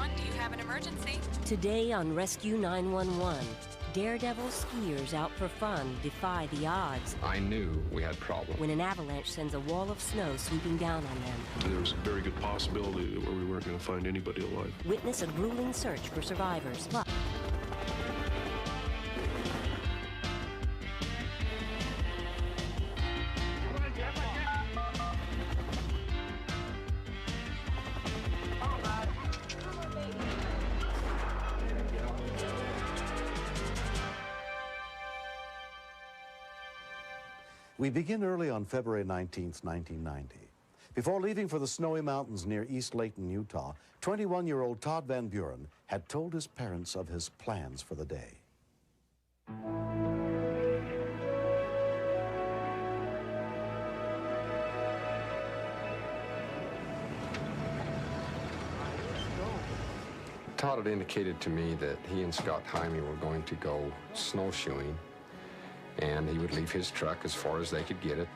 911, do you have an emergency? Today on Rescue 911, daredevil skiers out for fun defy the odds. I knew we had problems. When an avalanche sends a wall of snow sweeping down on them. There was a very good possibility that we weren't going to find anybody alive. Witness a grueling search for survivors. We begin early on February 19th, 1990. Before leaving for the snowy mountains near East Layton, Utah, 21-year-old Todd Van Buren had told his parents of his plans for the day. Todd had indicated to me that he and Scott Jaime were going to go snowshoeing, and he would leave his truck as far as they could get it.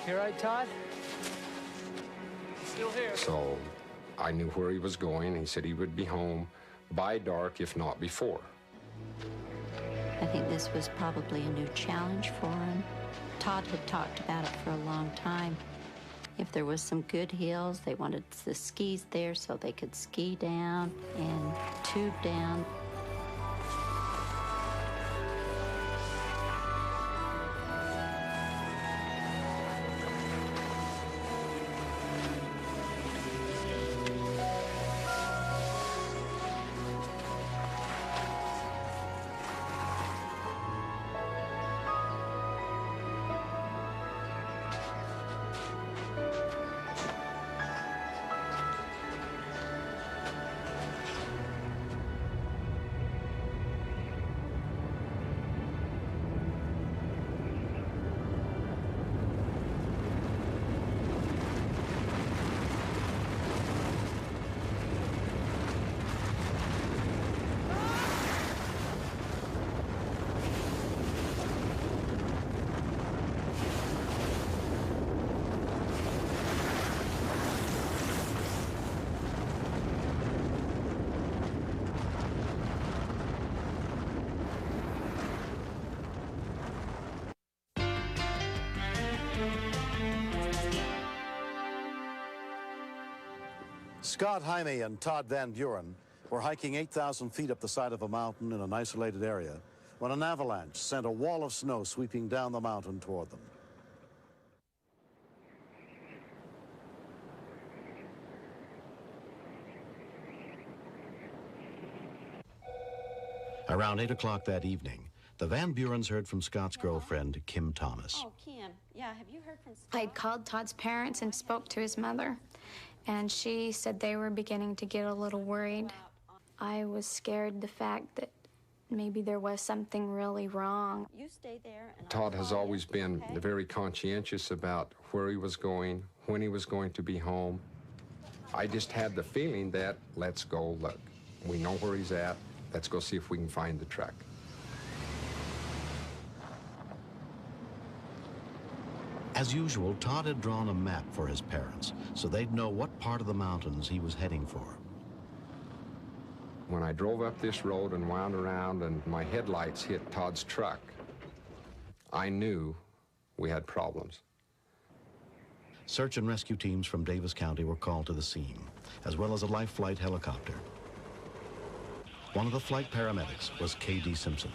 You all right, Todd? Still here. So I knew where he was going. He said he would be home by dark, if not before. I think this was probably a new challenge for him. Todd had talked about it for a long time. If there was some good hills, they wanted the skis there so they could ski down and tube down. Scott Jaime and Todd Van Buren were hiking 8,000 feet up the side of a mountain in an isolated area when an avalanche sent a wall of snow sweeping down the mountain toward them. Around 8 o'clock that evening, the Van Burens heard from Scott's girlfriend, Kim Thomas. Oh, Kim, yeah, have you heard from Scott? I'd called Todd's parents and spoke to his mother, and she said they were beginning to get a little worried. I was scared the fact that maybe there was something really wrong. You stay there. And Todd has always been very conscientious about where he was going, when he was going to be home. I just had the feeling that, let's go look. We know where he's at. Let's go see if we can find the truck. As usual, Todd had drawn a map for his parents, so they'd know what part of the mountains he was heading for. When I drove up this road and wound around and my headlights hit Todd's truck, I knew we had problems. Search and rescue teams from Davis County were called to the scene, as well as a life flight helicopter. One of the flight paramedics was K.D. Simpson.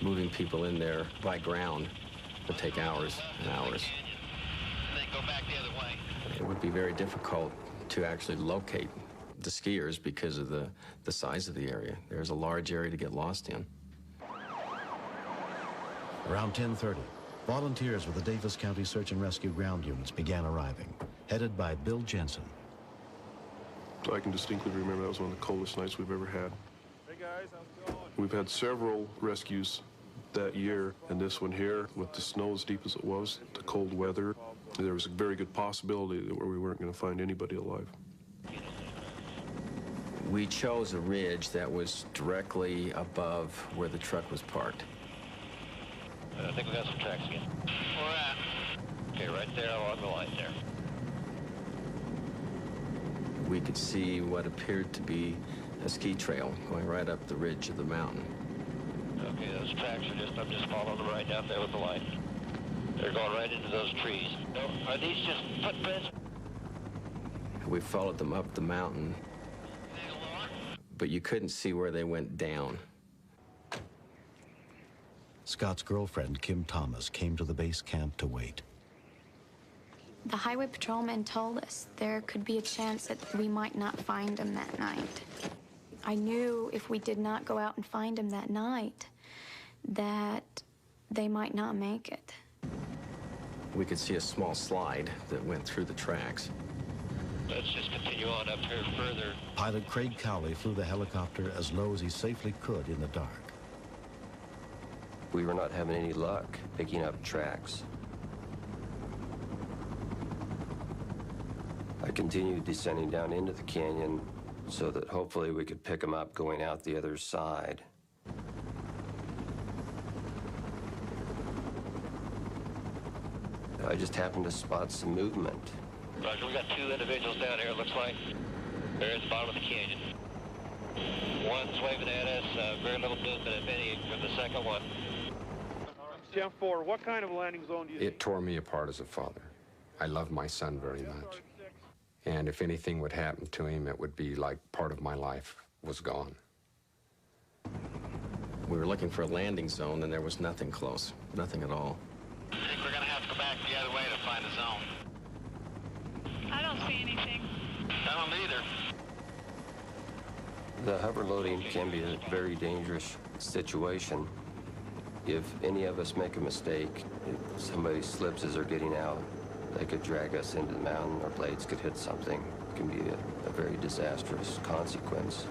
Moving people in there by ground would take hours and hours. And then go back the other way. It would be very difficult to actually locate the skiers because of the size of the area. There's a large area to get lost in. Around 10:30, volunteers with the Davis County Search and Rescue ground units began arriving, headed by Bill Jensen. I can distinctly remember that was one of the coldest nights we've ever had. Hey guys, how's it going? We've had several rescues that year, and this one here, with the snow as deep as it was, the cold weather, there was a very good possibility that we weren't going to find anybody alive. We chose a ridge that was directly above where the truck was parked. I think we got some tracks again. Where at? Okay, right there along the line there. we could see what appeared to be a ski trail going right up the ridge of the mountain. Okay, those tracks are I'm just following them right down there with the light. They're going right into those trees. No, are these just footprints? We followed them up the mountain, but you couldn't see where they went down. Scott's girlfriend, Kim Thomas, came to the base camp to wait. The highway patrolman told us there could be a chance that we might not find him that night. I knew if we did not go out and find him that night, that they might not make it. We could see a small slide that went through the tracks. Let's just continue on up here further. Pilot Craig Cowley flew the helicopter as low as he safely could in the dark. We were not having any luck picking up tracks. I continued descending down into the canyon so that hopefully we could pick them up going out the other side. I just happened to spot some movement. Roger, we got two individuals down here, it looks like. They're at the bottom of the canyon. One's waving at us, very little movement, if any, from the second one. 10-4, what kind of landing zone do you It tore me apart as a father. I love my son very much. And if anything would happen to him, it would be like part of my life was gone. We were looking for a landing zone, and there was nothing close, nothing at all. I think we're going to have to go back the other way to find a zone. I don't see anything. I don't either. The hover loading can be a very dangerous situation. If any of us make a mistake, if somebody slips as they're getting out, they could drag us into the mountain, our blades could hit something. It can be a very disastrous consequence.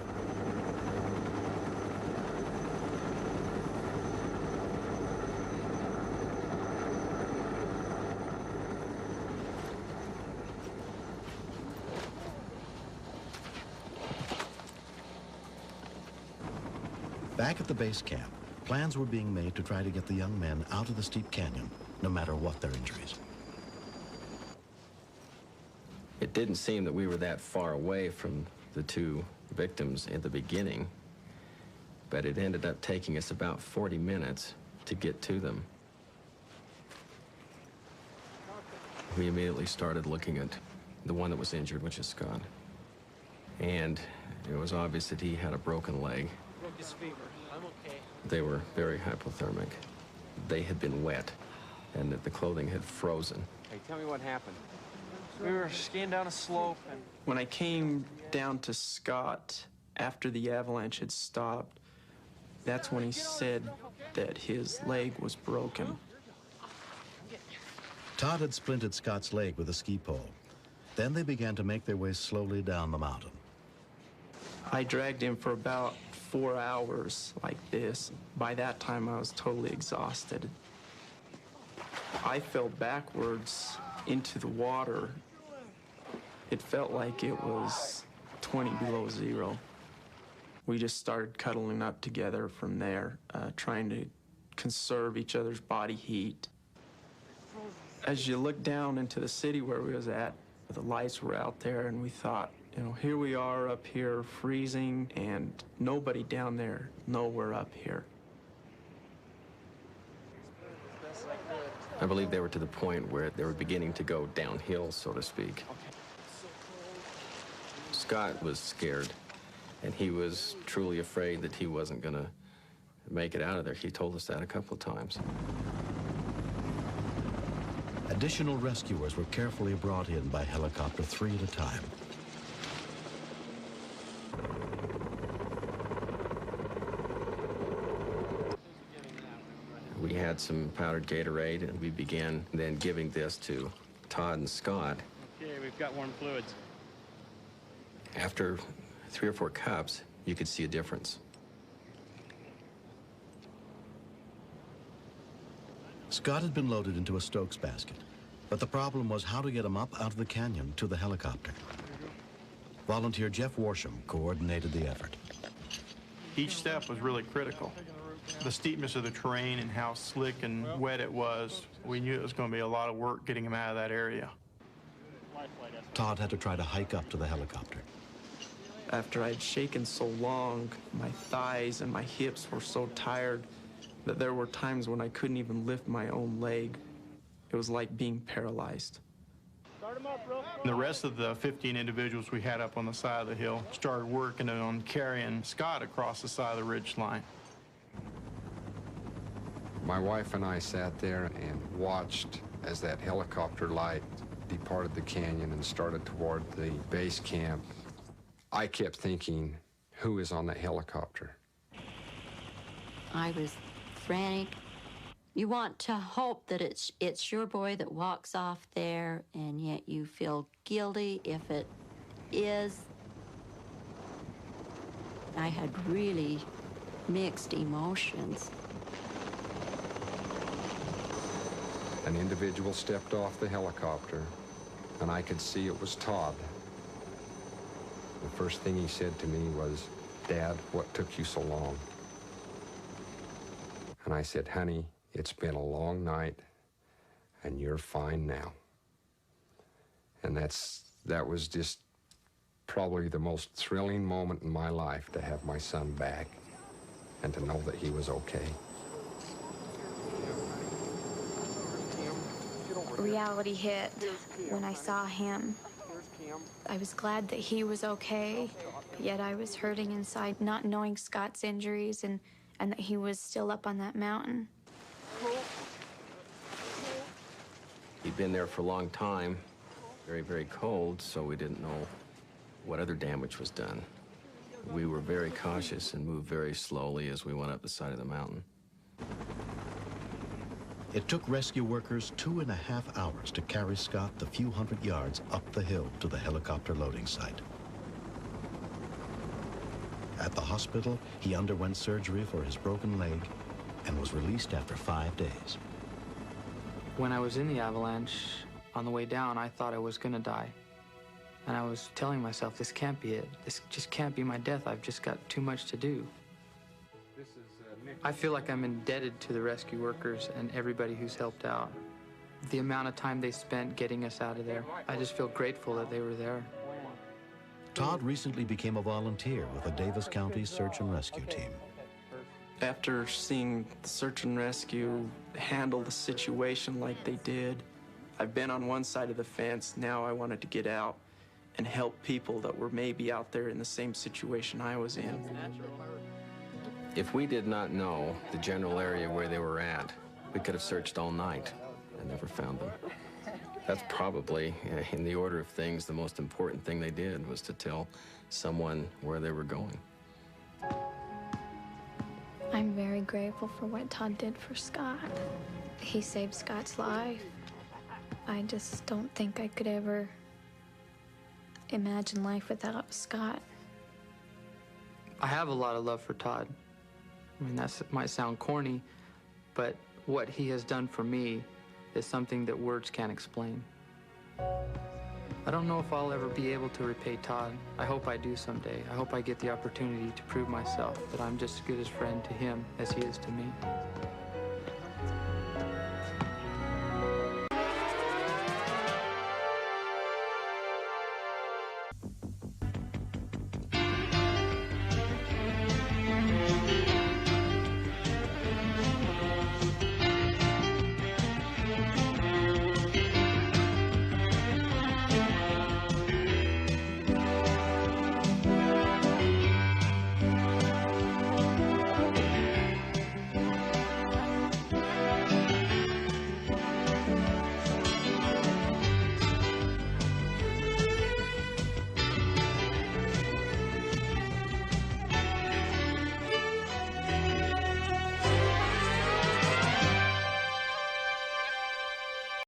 Back at the base camp, plans were being made to try to get the young men out of the steep canyon, no matter what their injuries. It didn't seem that we were that far away from the two victims in the beginning, but it ended up taking us about 40 minutes to get to them. We immediately started looking at the one that was injured, which is Scott. And it was obvious that he had a broken leg. Broke his fever. I'm okay. They were very hypothermic. They had been wet, and that the clothing had frozen. Hey, tell me what happened. We were skiing down a slope, and when I came down to Scott after the avalanche had stopped, that's when he said that his leg was broken. Todd had splinted Scott's leg with a ski pole. Then they began to make their way slowly down the mountain. I dragged him for about 4 hours like this. By that time, I was totally exhausted. I fell backwards into the water. It felt like it was 20 below zero. We just started cuddling up together from there, trying to conserve each other's body heat. As you look down into the city where we was at, the lights were out there, and we thought, you know, here we are up here freezing, and nobody down there, nowhere up here. I believe they were to the point where they were beginning to go downhill, so to speak. Scott was scared, and he was truly afraid that he wasn't going to make it out of there. He told us that a couple of times. Additional rescuers were carefully brought in by helicopter 3 at a time. We had some powdered Gatorade, and we began then giving this to Todd and Scott. Okay, we've got warm fluids. After 3 or 4 cups, you could see a difference. Scott had been loaded into a Stokes basket, but the problem was how to get him up out of the canyon to the helicopter. Volunteer Jeff Warsham coordinated the effort. Each step was really critical. The steepness of the terrain and how slick and wet it was, we knew it was going to be a lot of work getting him out of that area. Todd had to try to hike up to the helicopter. After I'd shaken so long, my thighs and my hips were so tired that there were times when I couldn't even lift my own leg. It was like being paralyzed. The rest of the 15 individuals we had up on the side of the hill started working on carrying Scott across the side of the ridge line. My wife and I sat there and watched as that helicopter light departed the canyon and started toward the base camp. I kept thinking, who is on that helicopter? I was frantic. You want to hope that it's your boy that walks off there, and yet you feel guilty if it is. I had really mixed emotions. An individual stepped off the helicopter, and I could see it was Todd. The first thing he said to me was, "Dad, what took you so long?" And I said, "Honey, it's been a long night, and you're fine now." And that was just probably the most thrilling moment in my life, to have my son back and to know that he was okay. Reality hit when I saw him. I was glad that he was okay, but yet I was hurting inside, not knowing Scott's injuries and that he was still up on that mountain. He'd been there for a long time, very, very cold, so we didn't know what other damage was done. We were very cautious and moved very slowly as we went up the side of the mountain. It took rescue workers 2.5 hours to carry Scott the few hundred yards up the hill to the helicopter loading site. At the hospital, he underwent surgery for his broken leg and was released after 5 days. When I was in the Avalanche, on the way down, I thought I was gonna die. And I was telling myself, this can't be it. This just can't be my death. I've just got too much to do. I feel like I'm indebted to the rescue workers and everybody who's helped out. The amount of time they spent getting us out of there, I just feel grateful that they were there. Todd recently became a volunteer with the Davis County Search and Rescue Team. After seeing the search and rescue handle the situation like they did, I've been on one side of the fence. Now I wanted to get out and help people that were maybe out there in the same situation I was in. If we did not know the general area where they were at, we could have searched all night and never found them. That's probably, in the order of things, the most important thing they did was to tell someone where they were going. I'm very grateful for what Todd did for Scott. He saved Scott's life. I just don't think I could ever imagine life without Scott. I have a lot of love for Todd. I mean, that might sound corny, but what he has done for me is something that words can't explain. I don't know if I'll ever be able to repay Todd. I hope I do someday. I hope I get the opportunity to prove myself that I'm just as good a friend to him as he is to me.